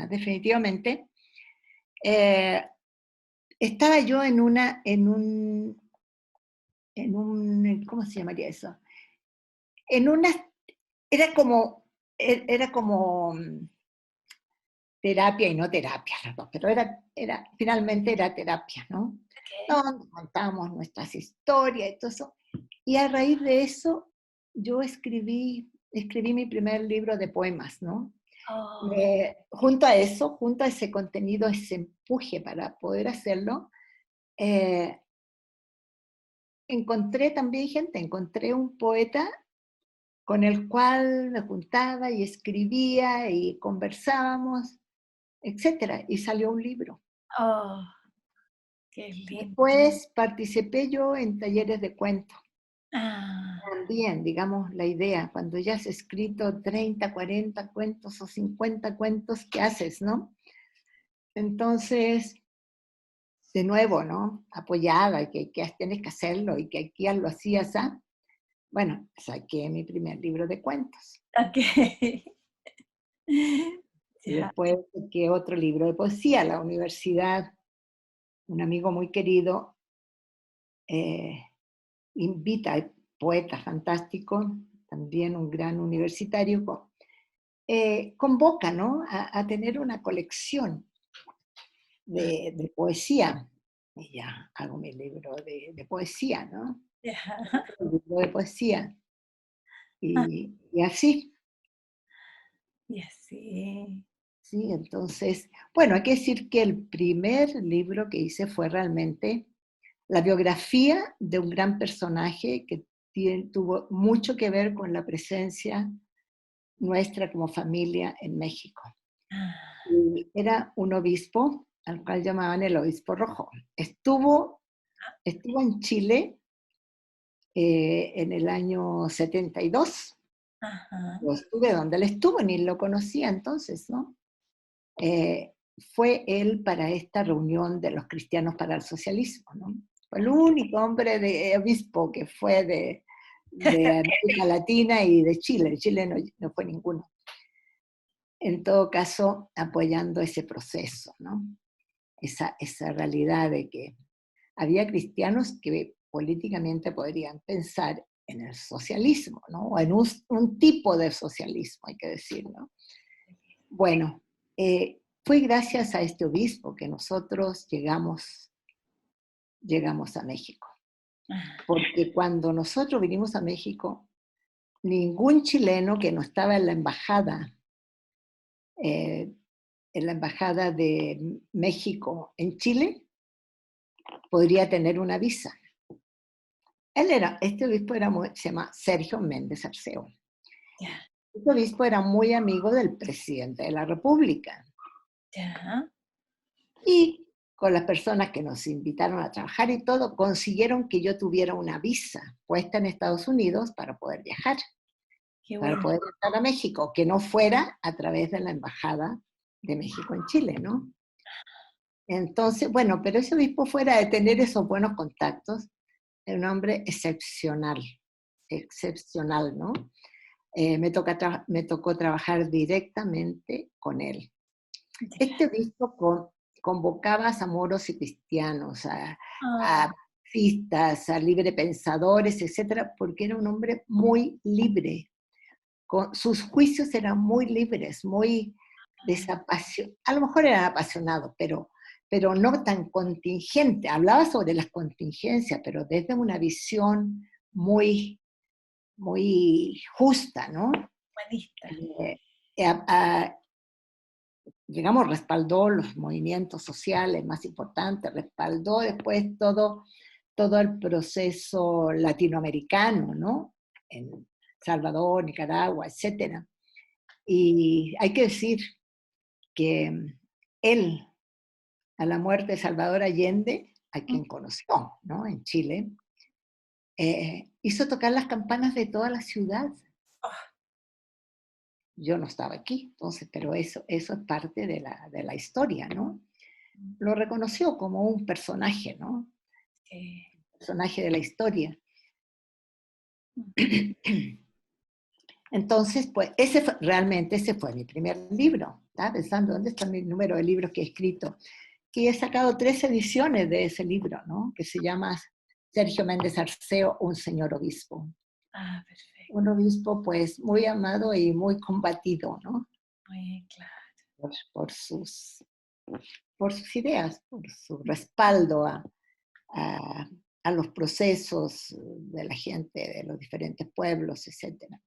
definitivamente, eh, estaba yo ¿cómo se llamaría eso? En una, era como, era como terapia y no terapia, las dos, pero finalmente era terapia, ¿no? Ok. Donde contábamos nuestras historias y todo eso. Y a raíz de eso, yo escribí mi primer libro de poemas, ¿no? Oh, Junto a ese contenido, ese empuje para poder hacerlo, eh, encontré un poeta con el cual me juntaba y escribía y conversábamos, etcétera, y salió un libro. oh, qué lindo. Después participé yo en talleres de cuento. Ah, También, digamos, la idea, cuando ya has escrito 30, 40 cuentos o 50 cuentos, ¿qué haces, no? Entonces, de nuevo, ¿no? Apoyada, y que tienes que hacerlo, y que aquí lo hacías, ¿ah? Bueno, saqué mi primer libro de cuentos. Ok. Y Ya. después saqué otro libro de poesía. La universidad, un amigo muy querido, eh, invita a poetas fantásticos, también un gran universitario, convoca, ¿no? A tener una colección de poesía. Y ya hago mi libro de poesía, ¿no? Ya. Un libro de poesía. Y así, Y así. ¿sí? Entonces, bueno, hay que decir que el primer libro que hice fue realmente la biografía de un gran personaje que tuvo mucho que ver con la presencia nuestra como familia en México. Ah, Y era un obispo, al cual llamaban el obispo rojo. Estuvo en Chile en el año 72. ajá. Yo estuve donde él estuvo, ni lo conocía entonces, ¿no? Eh, Fue él para esta reunión de los cristianos para el socialismo, ¿no? Fue el único hombre de obispo que fue de América Latina y de Chile. De Chile no fue ninguno. En todo caso, apoyando ese proceso, ¿no? Esa realidad de que había cristianos que políticamente podrían pensar en el socialismo, ¿no? O en un tipo de socialismo, hay que decir, ¿no? Bueno, fue gracias a este obispo que nosotros llegamos a México. Ah, Porque cuando nosotros vinimos a México, ningún chileno que no estaba eh, en la embajada de México en Chile, podría tener una visa. Este obispo se llama Sergio Méndez Arceo. ya, Este obispo era muy amigo del presidente de la República. ya. Y con las personas que nos invitaron a trabajar y todo, consiguieron que yo tuviera una visa puesta en Estados Unidos para poder viajar, Qué para bueno. poder estar a México, que no fuera a través de la Embajada de México en Chile, ¿no? Entonces, bueno, pero ese obispo, fuera de tener esos buenos contactos, era un hombre excepcional, excepcional, ¿no? Me tocó trabajar directamente con él. Ya. Este obispo convocaba a moros y cristianos, Ah, a artistas, a librepensadores, etcétera, porque era un hombre muy libre. Sus juicios eran muy libres, muy desapasionados. A lo mejor eran apasionados, pero no tan contingente. Hablaba sobre las contingencias, pero desde una visión muy, muy justa, ¿no? humanista. Eh, a, digamos, respaldó los movimientos sociales más importantes, respaldó después todo el proceso latinoamericano, ¿no? En Salvador, Nicaragua, etcétera. Y hay que decir que él, a la muerte de Salvador Allende, a quien conoció, ¿no? En Chile, hizo tocar las campanas de toda la ciudad. Oh, Yo no estaba aquí, entonces, pero eso es parte de la historia, ¿no? Lo reconoció como un personaje, ¿no? sí. Personaje de la historia. Entonces, pues, realmente ese fue mi primer libro. Estaba pensando, ¿dónde está mi número de libros que he escrito? Que he sacado 3 ediciones de ese libro, ¿no? Que se llama Sergio Méndez Arceo, un señor obispo. Ah, perfecto. Un obispo, pues, muy amado y muy combatido, ¿no? Muy claro. Por, por sus, por sus ideas, por su respaldo a, a los procesos de la gente, de los diferentes pueblos, etcétera.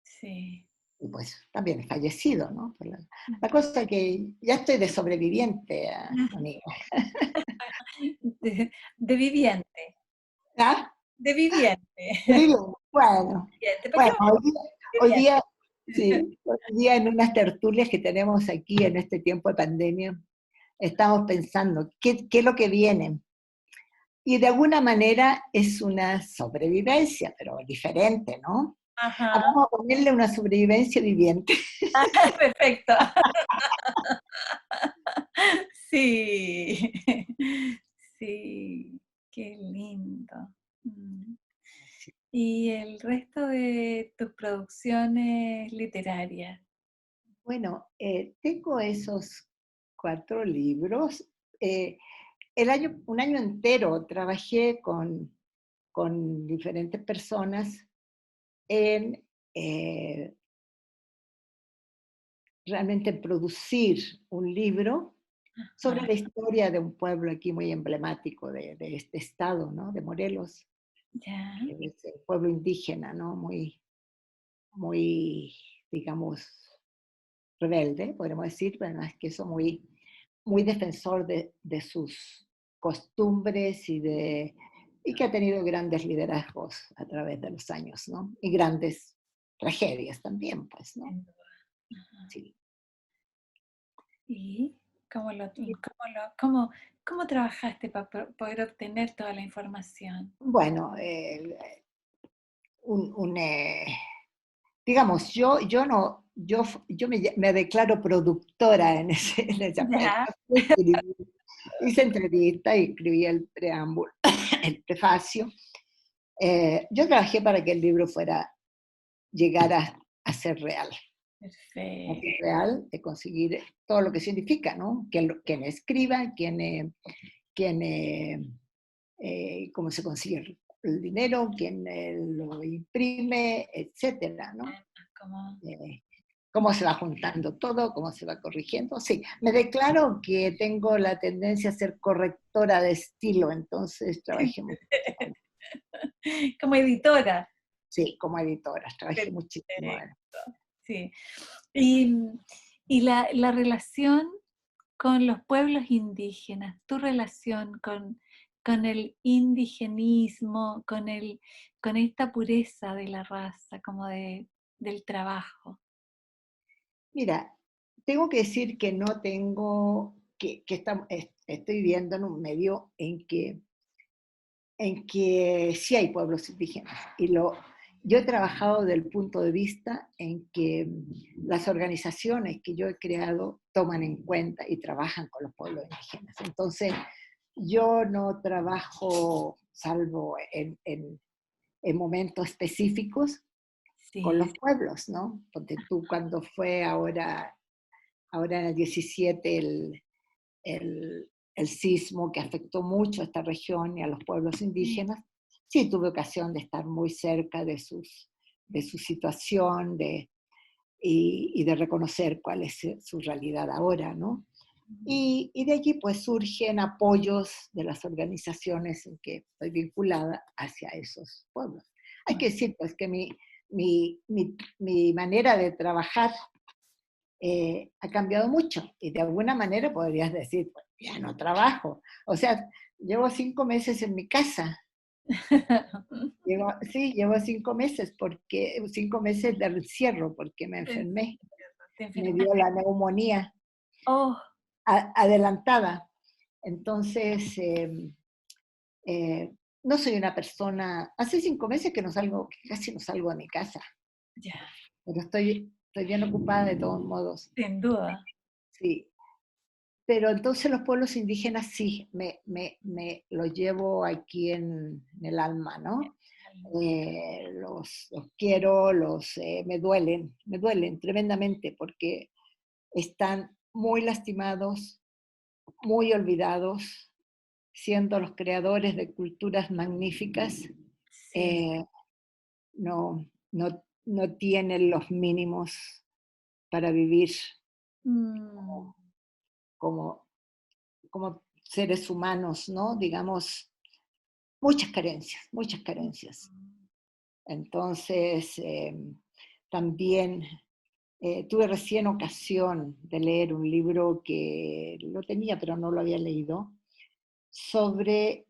Sí. Y pues también he fallecido, ¿no? La cosa que ya estoy de sobreviviente, amiga. De viviente. ¿Ah? De viviente. Bueno, Viviente. ¿Para qué bueno, vamos a decir hoy día, viviente? sí, hoy día en unas tertulias que tenemos aquí en este tiempo de pandemia, estamos pensando, ¿qué es lo que viene? Y de alguna manera es una sobrevivencia, pero diferente, ¿no? Ajá. Vamos a ponerle una sobrevivencia viviente. Perfecto. Sí. Sí, qué lindo. Mm. ¿Y el resto de tus producciones literarias? Bueno, tengo esos 4 libros. Eh, un año entero trabajé con diferentes personas en realmente producir un libro sobre Ah, la historia de un pueblo aquí muy emblemático de este estado, ¿no? De Morelos, ya, que es el pueblo indígena, ¿no? Muy, digamos, rebelde, podríamos decir, pero más que eso, muy defensor de sus costumbres y que ha tenido grandes liderazgos a través de los años, ¿no? Y grandes tragedias también, pues, ¿no? sin duda. Ajá. Sí. ¿Y cómo trabajaste para poder obtener toda la información? Bueno, un, digamos, yo no, yo me declaro productora en ese Ya, aspecto. Hice entrevista y escribí el preámbulo, el prefacio. Yo trabajé para que el libro llegara a ser real. A ser perfecto. real, de conseguir todo lo que significa, ¿no? Quien escriba, quien cómo se consigue el dinero, quién lo imprime, etcétera, ¿no? Como, Eh, cómo se va juntando todo, cómo se va corrigiendo. Sí, me declaro que tengo la tendencia a ser correctora de estilo, entonces trabajé muchísimo. como editora. Sí, como editora, trabajé muchísimo. Perfecto, sí. Y, y la relación con los pueblos indígenas, tu relación con el indigenismo, con esta pureza de la raza, como del trabajo. Mira, tengo que decir que no tengo, estoy viviendo en un medio en que sí hay pueblos indígenas. Yo he trabajado desde el punto de vista en que las organizaciones que yo he creado toman en cuenta y trabajan con los pueblos indígenas. Entonces, yo no trabajo, salvo en momentos específicos, con Sí, los pueblos, ¿no? Porque tú cuando fue ahora en el 17 el sismo que afectó mucho a esta región y a los pueblos sí, indígenas, sí tuve ocasión de estar muy cerca de su situación y de reconocer cuál es su realidad ahora, ¿no? Y de allí pues surgen apoyos de las organizaciones en que estoy vinculada hacia esos pueblos. Hay que decir pues que mi manera de trabajar ha cambiado mucho y de alguna manera podrías decir, pues, ya no trabajo. O sea, llevo 5 meses en mi casa. Sí, llevo 5 meses, 5 meses de encierro porque me enfermé. te Me dio enfermaste. la neumonía Oh, adelantada. Entonces, eh, no soy una persona, hace 5 meses que no salgo, que casi no salgo de mi casa, ya, pero estoy bien ocupada de todos modos. sin duda. Sí, pero entonces los pueblos indígenas sí, me los llevo aquí en el alma, ¿no? Los quiero, me duelen tremendamente porque están muy lastimados, muy olvidados, siendo los creadores de culturas magníficas, Sí. eh, no tienen los mínimos para vivir Mm, como, como seres humanos, ¿no? Digamos, muchas carencias, muchas carencias. Entonces, también tuve recién ocasión de leer un libro que lo tenía, pero no lo había leído, sobre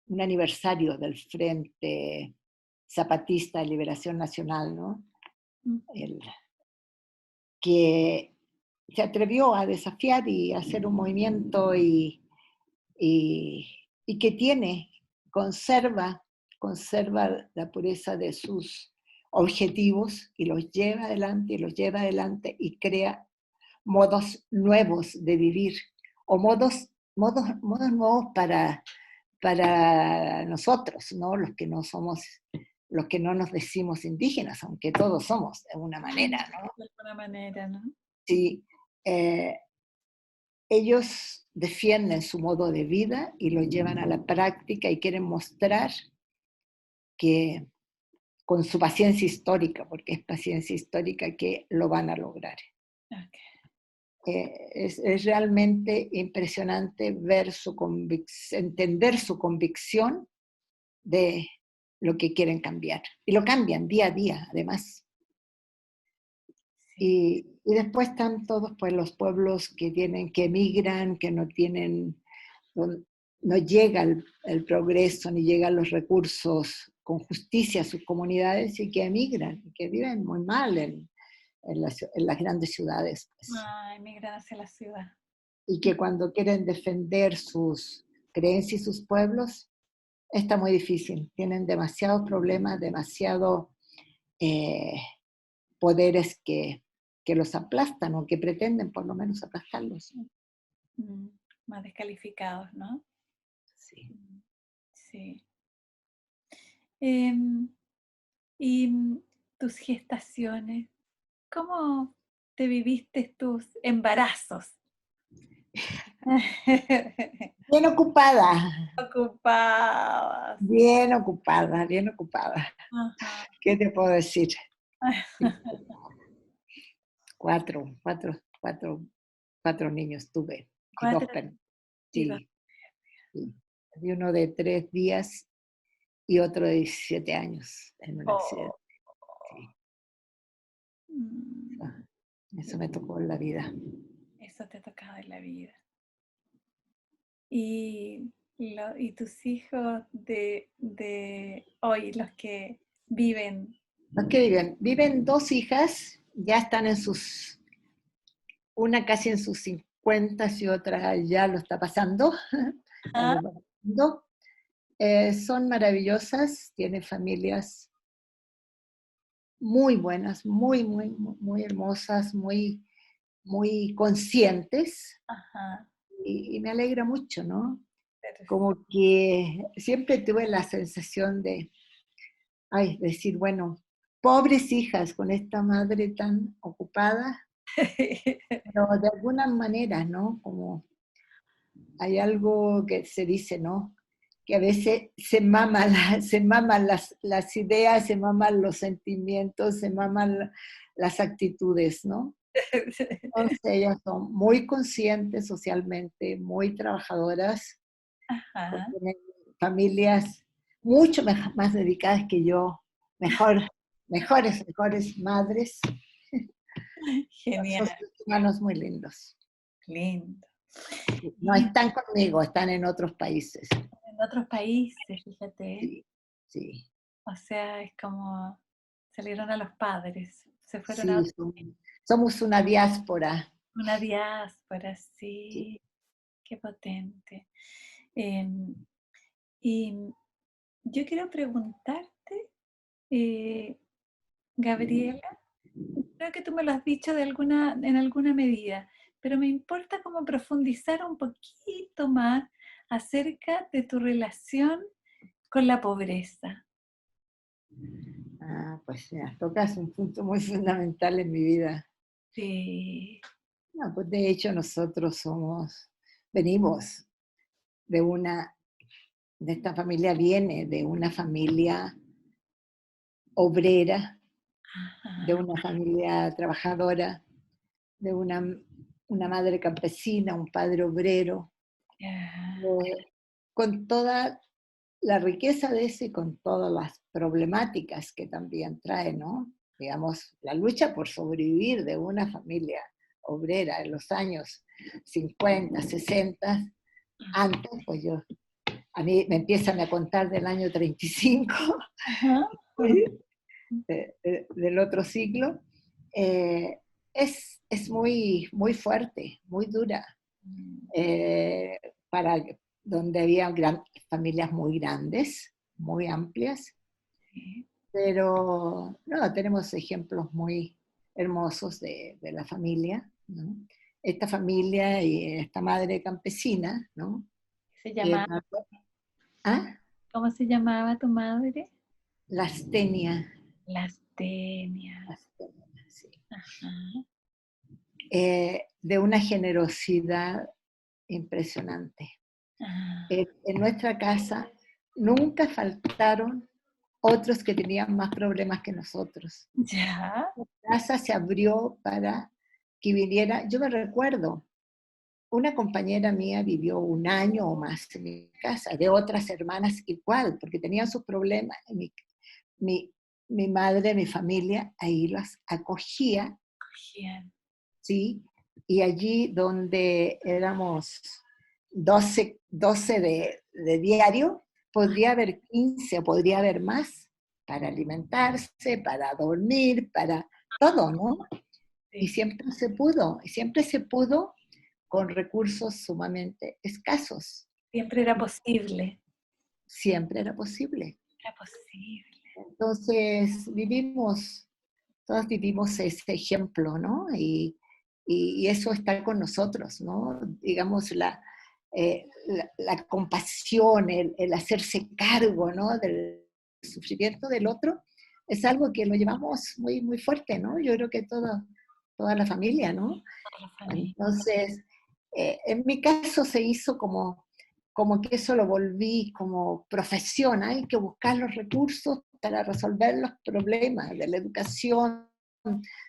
un aniversario del Frente Zapatista de Liberación Nacional, ¿no? mm, El, que se atrevió a desafiar y a hacer un movimiento y, y que conserva la pureza de sus objetivos y los lleva adelante y los lleva adelante y crea modos nuevos de vivir o modos modos nuevos para nosotros, ¿no? Los que no nos decimos indígenas, aunque todos somos de alguna manera, ¿no? De alguna manera, ¿no? Sí, eh, ellos defienden su modo de vida y lo llevan a la práctica y quieren mostrar que con su paciencia histórica, porque es paciencia histórica, que lo van a lograr. Ok. Es realmente impresionante ver entender su convicción de lo que quieren cambiar. Y lo cambian día a día, además. Sí. Y después están todos pues, los pueblos que emigran, que no tienen, no, no llega el progreso ni llegan los recursos con justicia a sus comunidades y que emigran, y que viven muy mal en las grandes ciudades. Pues. Ah, emigran hacia la ciudad. Y que cuando quieren defender sus creencias y sus pueblos, está muy difícil. Tienen demasiados problemas, demasiados poderes que los aplastan o que pretenden por lo menos aplastarlos. Mm, más descalificados, ¿no? Sí. Mm, sí. Em, y tus gestaciones, ¿cómo te viviste tus embarazos? Bien ocupada, Ocupadas. bien ocupada, bien ocupada. Ajá. ¿Qué te puedo decir? Cuatro, cuatro, cuatro, cuatro niños tuve y dos Cuatro perros. y dos. Sí, sí. Y uno de 3 días y otro de 17 años en un Oh, accidente. Sí. mm, Ah, eso me tocó en la vida. eso te ha tocado en la vida. Y tus hijos de hoy, los que viven. Los que viven 2 hijas, ya están una casi en sus 50 y otra ya lo está pasando. Ajá, Son maravillosas, tienen familias muy buenas, muy hermosas, muy conscientes, ajá, y me alegra mucho, ¿no? pero Como que siempre tuve la sensación de, ay, decir, bueno, pobres hijas con esta madre tan ocupada, pero de alguna manera, ¿no? Como hay algo que se dice, ¿no? Que a veces se maman las ideas, se maman los sentimientos, se maman las actitudes, ¿no? Entonces ellas son muy conscientes socialmente, muy trabajadoras, Ajá, tienen familias mucho más dedicadas que yo, mejores madres. genial, Son hermanos muy lindos. lindo. No Y están conmigo, están en otros países. en otros países, fíjate, Sí, sí, o sea, es como salieron a los padres, se fueron a sí, somos una diáspora. una diáspora, Sí. sí, qué potente. Em, y yo quiero preguntarte, eh, Gabriela, creo que tú me lo has dicho en alguna medida, pero me importa como profundizar un poquito más acerca de tu relación con la pobreza. Pues mira, tocas un punto muy fundamental en mi vida. Sí. No, pues de hecho nosotros venimos de de esta familia viene de una familia obrera, de Ajá. una familia trabajadora, de una madre campesina, un padre obrero, Ya. eh, con toda la riqueza de eso y con todas las problemáticas que también trae, ¿no? Digamos, la lucha por sobrevivir de una familia obrera en los años 50, 60, antes, pues a mí me empiezan a contar del año 35, Ajá. del otro siglo, es muy fuerte, muy dura, eh, para donde había familias muy grandes, muy amplias, Sí. pero no, tenemos ejemplos muy hermosos de la familia, ¿no? esta familia y esta madre campesina, ¿no? Se Eh, llama, ¿Ah? ¿cómo se llamaba tu madre? Lastenia. Lastenia. Lastenia, sí. Ajá. De una generosidad impresionante. Ah, En nuestra casa nunca faltaron otros que tenían más problemas que nosotros. ya, La casa se abrió para que viniera, yo me recuerdo, una compañera mía vivió un año o más en mi casa, de otras hermanas igual, porque tenían sus problemas. Mi, mi madre, mi familia, ahí las acogía, cogían. ¿sí? Y allí donde éramos 12 de diario, podría haber 15 o podría haber más para alimentarse, para dormir, para todo, ¿no? Sí. Y siempre se pudo con recursos sumamente escasos. Siempre era posible. Siempre era posible. Era posible. Entonces todos vivimos ese ejemplo, ¿no? Y eso está con nosotros, ¿no? Digamos, la compasión, el hacerse cargo, ¿no? Del sufrimiento del otro, es algo que lo llevamos muy, muy fuerte, ¿no? Yo creo que toda la familia, ¿no? Toda la familia. Entonces, en mi caso se hizo como que eso lo volví como profesión, hay que buscar los recursos para resolver los problemas de la educación,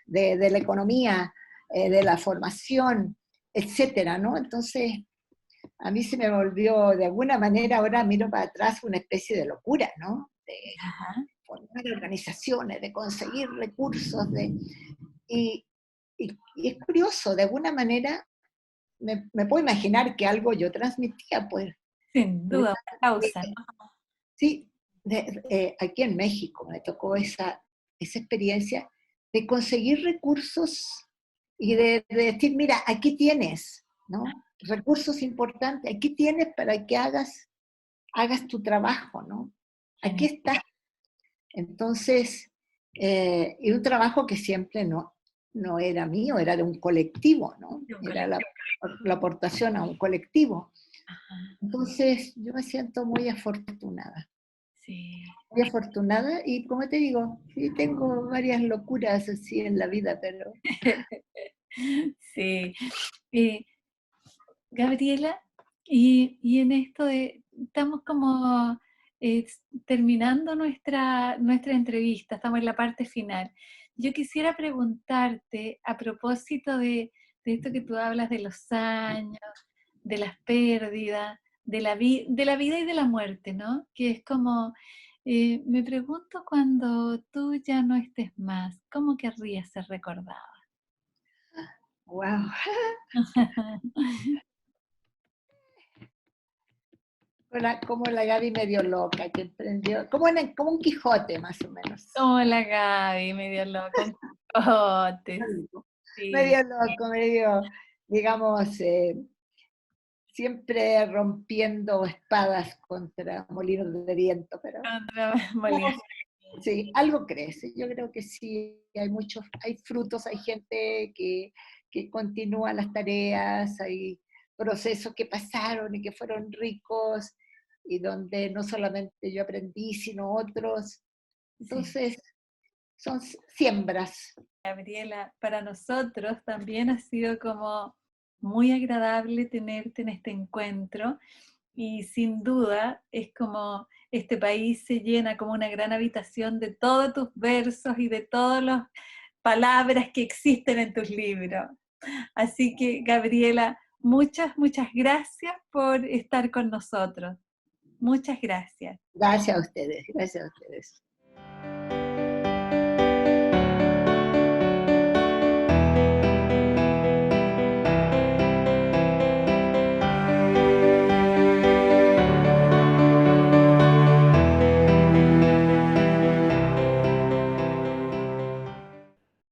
de la economía, de la formación, etcétera, ¿no? Entonces, a mí se me volvió, de alguna manera, ahora miro para atrás, una especie de locura, ¿no? De Ajá. formar organizaciones, de conseguir recursos, y, y es curioso, de alguna manera me puedo imaginar que algo yo transmitía, pues. Sin Por eso, duda, una causa, ¿no? sí, aquí en México me tocó esa experiencia de conseguir recursos y de decir, mira, aquí tienes, ¿no? Recursos importantes, aquí tienes para que hagas tu trabajo, ¿no? Aquí Genial. está. Entonces, y un trabajo que siempre no era mío, era de un colectivo, ¿no? De un Era colectivo. la aportación a un colectivo. Ajá. Entonces, yo me siento Sí. muy afortunada y como te digo, sí tengo varias locuras así en la vida, pero Sí. Eh, Gabriela, y en esto de, estamos como terminando nuestra entrevista, estamos en la parte final. Yo quisiera preguntarte a propósito de esto que tú hablas de los años, de las pérdidas, de la vida y de la muerte, ¿no? Que es como, me pregunto cuando tú ya no estés más, ¿cómo querrías ser recordada? wow, como la Gaby medio loca que emprendió, como un Quijote más o menos. Como la Gaby, medio loco, con Quijote, sí. Medio loco, medio, digamos, siempre rompiendo espadas contra molinos de viento, pero Contra Molina. sí, algo crece. Yo creo que sí, hay frutos, hay gente que continúa las tareas, hay procesos que pasaron y que fueron ricos y donde no solamente yo aprendí, sino otros. Sí. Entonces, son siembras. Gabriela, para nosotros también ha sido como muy agradable tenerte en este encuentro y sin duda es como este país se llena como una gran habitación de todos tus versos y de todas las palabras que existen en tus libros. Así que, Gabriela, muchas gracias por estar con nosotros. Muchas gracias. Gracias a ustedes, gracias a ustedes.